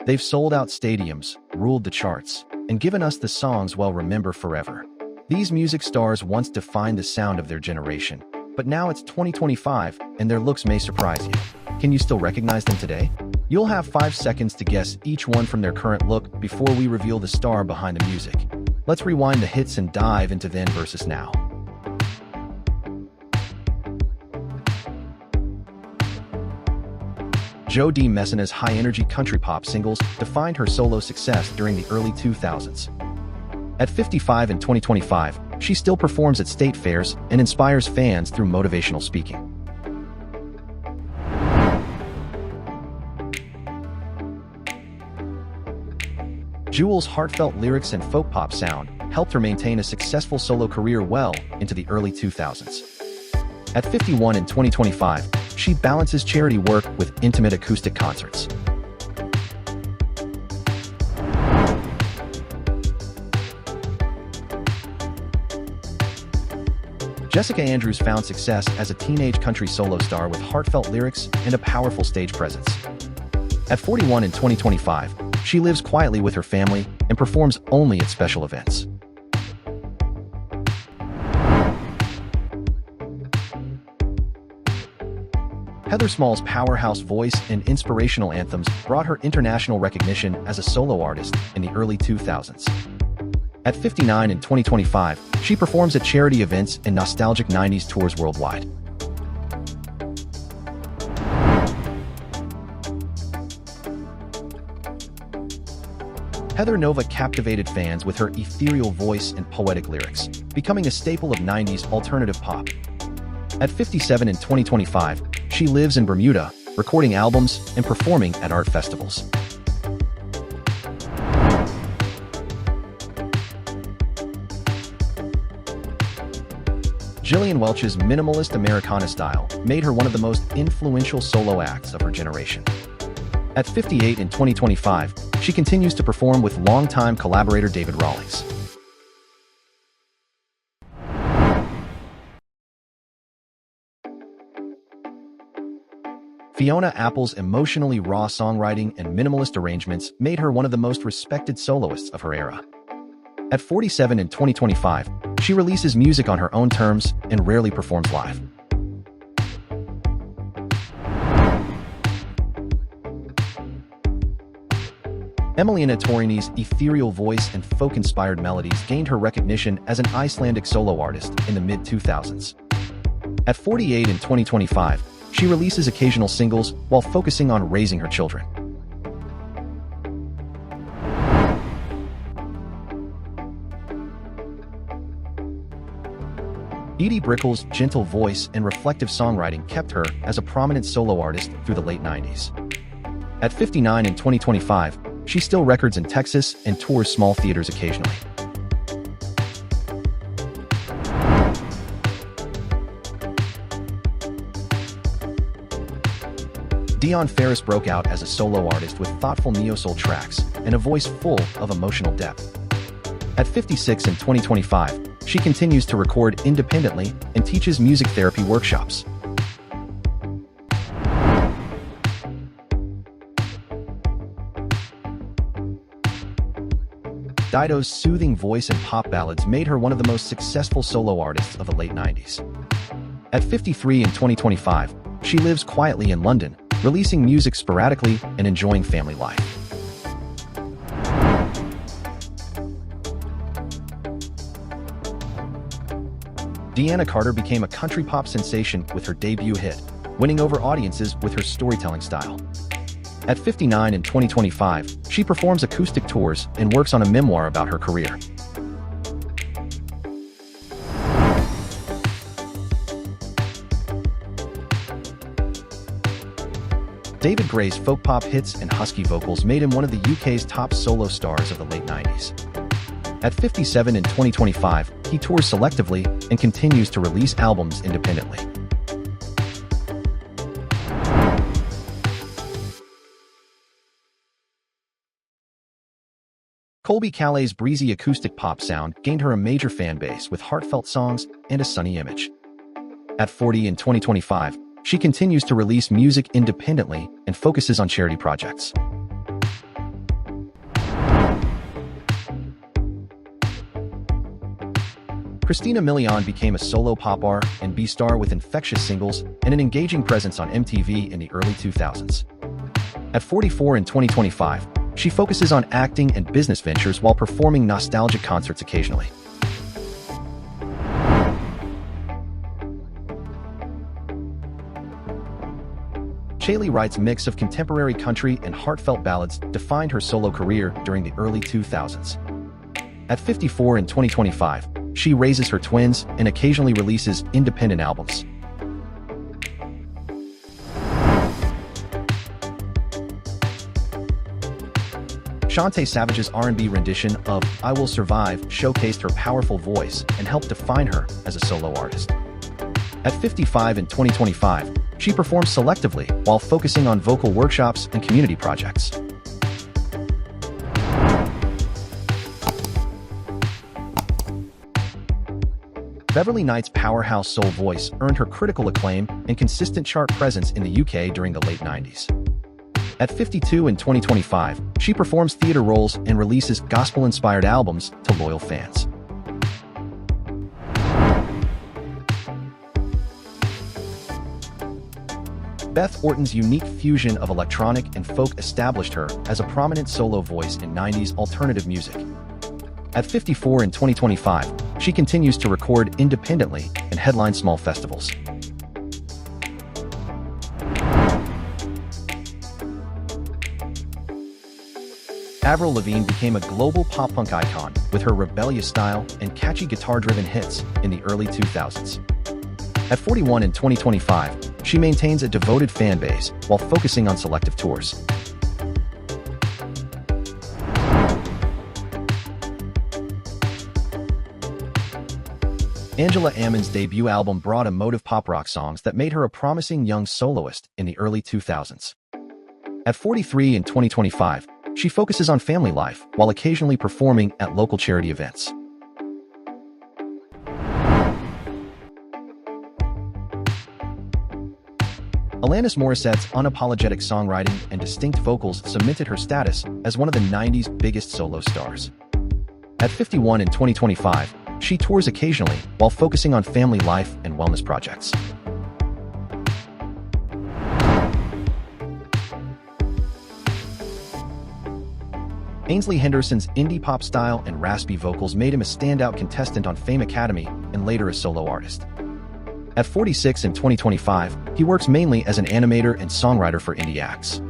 They've sold out stadiums, ruled the charts, and given us the songs we'll remember forever. These music stars once defined the sound of their generation, but now it's 2025, and their looks may surprise you. Can you still recognize them today? You'll have 5 seconds to guess each one from their current look before we reveal the star behind the music. Let's rewind the hits and dive into then versus now. Dee Messina's high-energy country pop singles defined her solo success during the early 2000s. At 55 in 2025, she still performs at state fairs and inspires fans through motivational speaking. Jewel's heartfelt lyrics and folk pop sound helped her maintain a successful solo career well into the early 2000s. At 51 in 2025, she balances charity work with intimate acoustic concerts. Jessica Andrews found success as a teenage country solo star with heartfelt lyrics and a powerful stage presence. At 41 in 2025, she lives quietly with her family and performs only at special events. Heather Small's powerhouse voice and inspirational anthems brought her international recognition as a solo artist in the early 2000s. At 59 in 2025, she performs at charity events and nostalgic 90s tours worldwide. Heather Nova captivated fans with her ethereal voice and poetic lyrics, becoming a staple of 90s alternative pop. At 57 in 2025, she lives in Bermuda, recording albums and performing at art festivals. Gillian Welch's minimalist Americana style made her one of the most influential solo acts of her generation. At 58 in 2025, she continues to perform with longtime collaborator David Rawlings. Fiona Apple's emotionally raw songwriting and minimalist arrangements made her one of the most respected soloists of her era. At 47 in 2025, she releases music on her own terms and rarely performs live. Emilíana Torrini's ethereal voice and folk-inspired melodies gained her recognition as an Icelandic solo artist in the mid-2000s. At 48 in 2025, she releases occasional singles while focusing on raising her children. Edie Brickell's gentle voice and reflective songwriting kept her as a prominent solo artist through the late 90s. At 59 in 2025, she still records in Texas and tours small theaters occasionally. Dionne Farris broke out as a solo artist with thoughtful neo-soul tracks and a voice full of emotional depth. At 56 in 2025, she continues to record independently and teaches music therapy workshops. Dido's soothing voice and pop ballads made her one of the most successful solo artists of the late 90s. At 53 in 2025, she lives quietly in London, releasing music sporadically and enjoying family life. Deana Carter became a country pop sensation with her debut hit, winning over audiences with her storytelling style. At 59 in 2025, she performs acoustic tours and works on a memoir about her career. David Gray's folk pop hits and husky vocals made him one of the UK's top solo stars of the late 90s. At 57 in 2025, he tours selectively and continues to release albums independently. Colbie Caillat's breezy acoustic pop sound gained her a major fan base with heartfelt songs and a sunny image. At 40 in 2025, she continues to release music independently and focuses on charity projects. Christina Milian became a solo pop and B star with infectious singles and an engaging presence on MTV in the early 2000s. At 44 in 2025, she focuses on acting and business ventures while performing nostalgic concerts occasionally. Caillat writes mix of contemporary country and heartfelt ballads defined her solo career during the early 2000s. At 54 in 2025, she raises her twins and occasionally releases independent albums. Chanté Savage's R&B rendition of "I Will Survive" showcased her powerful voice and helped define her as a solo artist. At 55 in 2025, she performs selectively while focusing on vocal workshops and community projects. Beverley Knight's powerhouse soul voice earned her critical acclaim and consistent chart presence in the UK during the late 90s. At 52 in 2025, she performs theater roles and releases gospel-inspired albums to loyal fans. Beth Orton's unique fusion of electronic and folk established her as a prominent solo voice in 90s alternative music. At 54 in 2025, she continues to record independently and headline small festivals. Avril Lavigne became a global pop-punk icon with her rebellious style and catchy guitar-driven hits in the early 2000s. At 41 in 2025, she maintains a devoted fan base while focusing on selective tours. Angela Ammon's debut album brought emotive pop-rock songs that made her a promising young soloist in the early 2000s. At 43 in 2025, she focuses on family life while occasionally performing at local charity events. Alanis Morissette's unapologetic songwriting and distinct vocals cemented her status as one of the 90s biggest solo stars. At 51 in 2025, she tours occasionally while focusing on family life and wellness projects. Ainslie Henderson's indie pop style and raspy vocals made him a standout contestant on Fame Academy and later a solo artist. At 46 in 2025, he works mainly as an animator and songwriter for indie acts.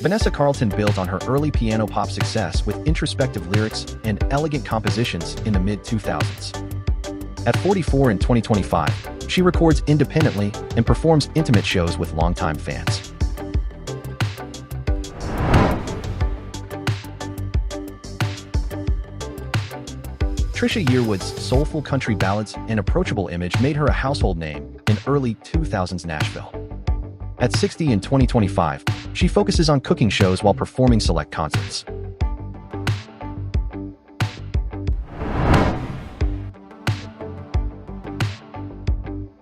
Vanessa Carlton built on her early piano pop success with introspective lyrics and elegant compositions in the mid-2000s. At 44 in 2025, she records independently and performs intimate shows with longtime fans. Trisha Yearwood's soulful country ballads and approachable image made her a household name in early 2000s Nashville. At 60 in 2025, she focuses on cooking shows while performing select concerts.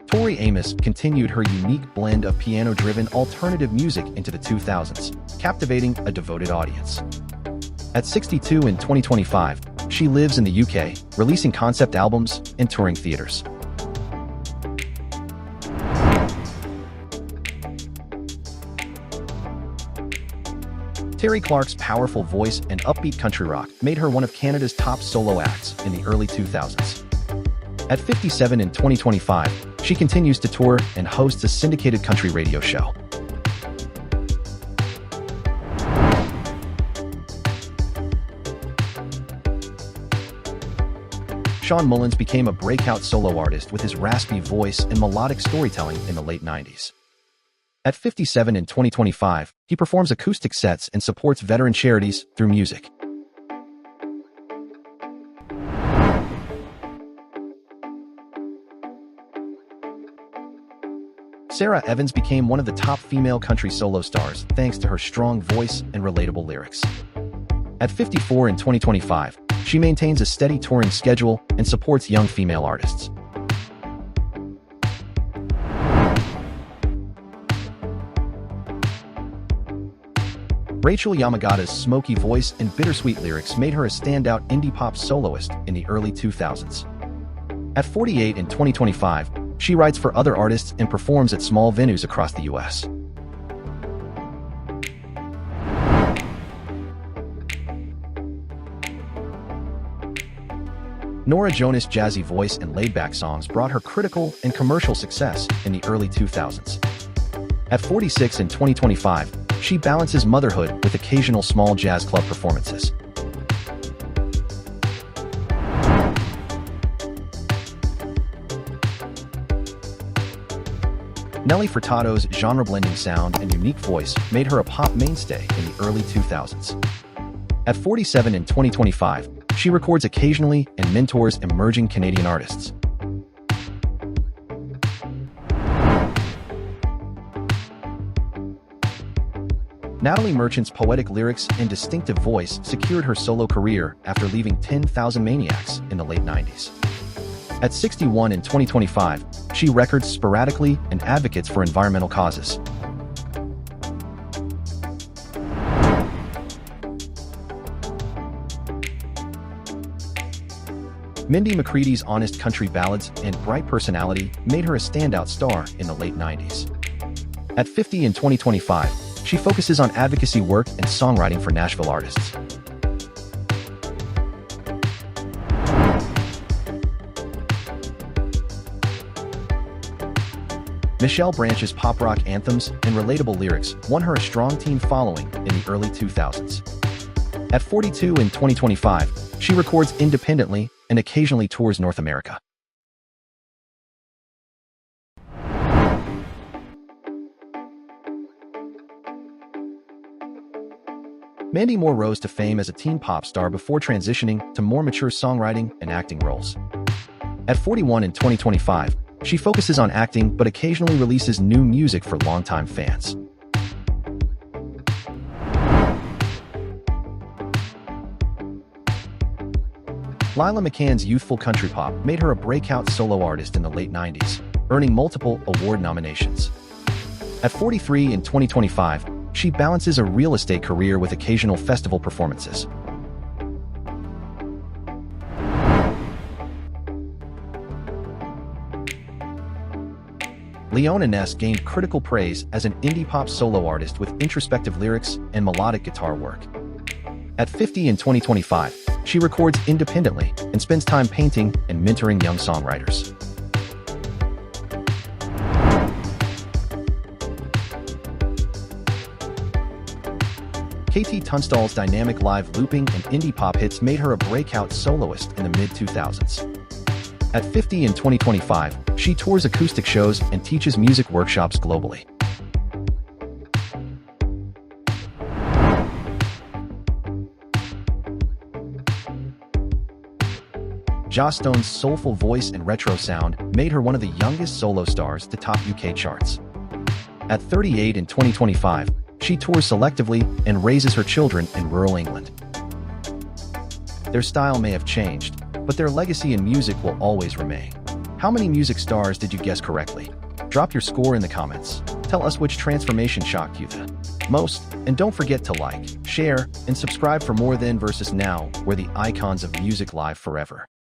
Tori Amos continued her unique blend of piano-driven alternative music into the 2000s, captivating a devoted audience. At 62 in 2025, she lives in the UK, releasing concept albums and touring theaters. Terri Clark's powerful voice and upbeat country rock made her one of Canada's top solo acts in the early 2000s. At 57 in 2025, she continues to tour and hosts a syndicated country radio show. Shawn Mullins became a breakout solo artist with his raspy voice and melodic storytelling in the late 90s. At 57 in 2025, he performs acoustic sets and supports veteran charities through music. Sara Evans became one of the top female country solo stars thanks to her strong voice and relatable lyrics. At 54 in 2025, she maintains a steady touring schedule and supports young female artists. Rachael Yamagata's smoky voice and bittersweet lyrics made her a standout indie pop soloist in the early 2000s. At 48 in 2025, she writes for other artists and performs at small venues across the U.S. Norah Jones' jazzy voice and laid-back songs brought her critical and commercial success in the early 2000s. At 46 in 2025, she balances motherhood with occasional small jazz club performances. Nelly Furtado's genre-blending sound and unique voice made her a pop mainstay in the early 2000s. At 47 in 2025, she records occasionally and mentors emerging Canadian artists. Natalie Merchant's poetic lyrics and distinctive voice secured her solo career after leaving 10,000 Maniacs in the late 90s. At 61 in 2025, she records sporadically and advocates for environmental causes. Mindy McCready's honest country ballads and bright personality made her a standout star in the late 90s. At 50 in 2025, she focuses on advocacy work and songwriting for Nashville artists. Michelle Branch's pop rock anthems and relatable lyrics won her a strong teen following in the early 2000s. At 42 in 2025, she records independently and occasionally tours North America. Mandy Moore rose to fame as a teen pop star before transitioning to more mature songwriting and acting roles. At 41 in 2025, she focuses on acting but occasionally releases new music for longtime fans. Lila McCann's youthful country pop made her a breakout solo artist in the late 90s, earning multiple award nominations. At 43 in 2025, she balances a real estate career with occasional festival performances. Leona Naess gained critical praise as an indie pop solo artist with introspective lyrics and melodic guitar work. At 50 in 2025, she records independently and spends time painting and mentoring young songwriters. KT Tunstall's dynamic live looping and indie pop hits made her a breakout soloist in the mid-2000s. At 50 in 2025, she tours acoustic shows and teaches music workshops globally. Joss Stone's soulful voice and retro sound made her one of the youngest solo stars to top UK charts. At 38 in 2025, she tours selectively and raises her children in rural England. Their style may have changed, but their legacy in music will always remain. How many music stars did you guess correctly? Drop your score in the comments. Tell us which transformation shocked you the most, and don't forget to like, share, and subscribe for more Then versus Now, where the icons of music live forever.